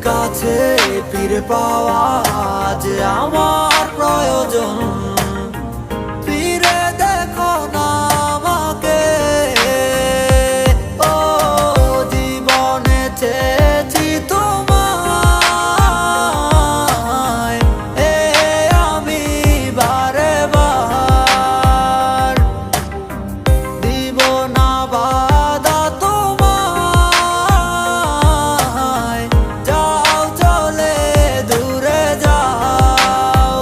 কাছে ফিরে পাওয়া যে আমার প্রয়োজন। ফিরে দেখো না আমাকে, ও জীবনে চেয়েছি তোমায়, আমি বারে বার দিব না বাধা তোমায়, যাও চলে দূরে যাও।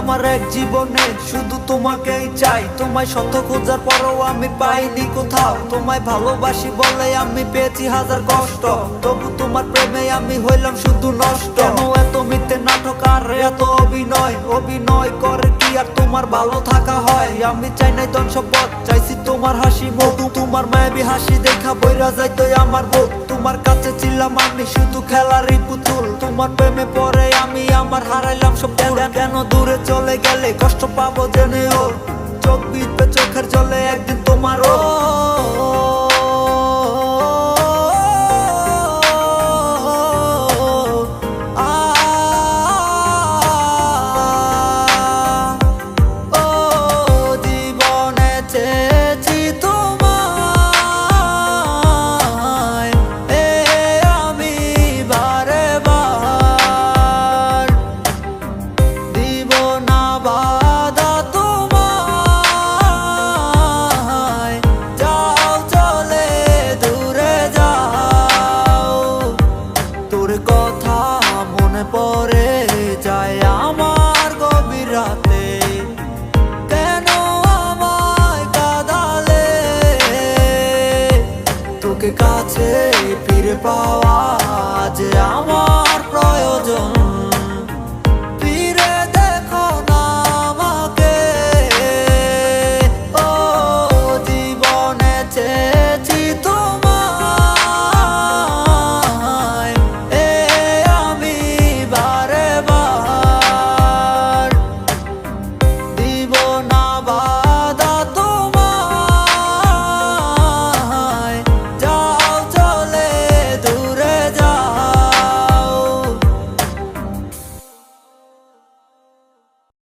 আমার এক জীবনে শুধু তোমাকেই চাই, তোমায় শত খোঁজার পরও আমি পাইনি কোথাও। তোমায় ভালোবাসি বলে আমি পেয়েছি হাজার কষ্ট, তবু তোমার প্রেমে আমি হইলাম শুধু নষ্ট। কেন এত মিথ্যে নাটক আর এত অভিনয়, অভিনয় করে কি আর তোমার ভালো থাকা হয়? আমি চাই নাই ধন সম্পদ, চাইছি তোমার হাসি মুখ। তোমার মায়াবী হাসি দেখা বইরা যাইতো আমার বুক। তোমার কাছে ছিলাম আমি শুধু খেলারই পুতুল, তোমার প্রেমে পড়ে আমি আমার হারাইলাম সব। কেন দূরে চলে গেলে কষ্ট পাবো জেনে ওর, চোখ বিধবে চোখের জলে একদিন তোমারও। জীবনে চেয়েছি তোমায়, আমি বারে বার দিব না বাধা তোমায়, যাও চলে দূরে যাও। তোর কথা মনে পড়ে যায় আমার গভীর রাতে, কেন আমায় কাঁদালে? তোকে কাছে ফিরে পাওয়া যে আমার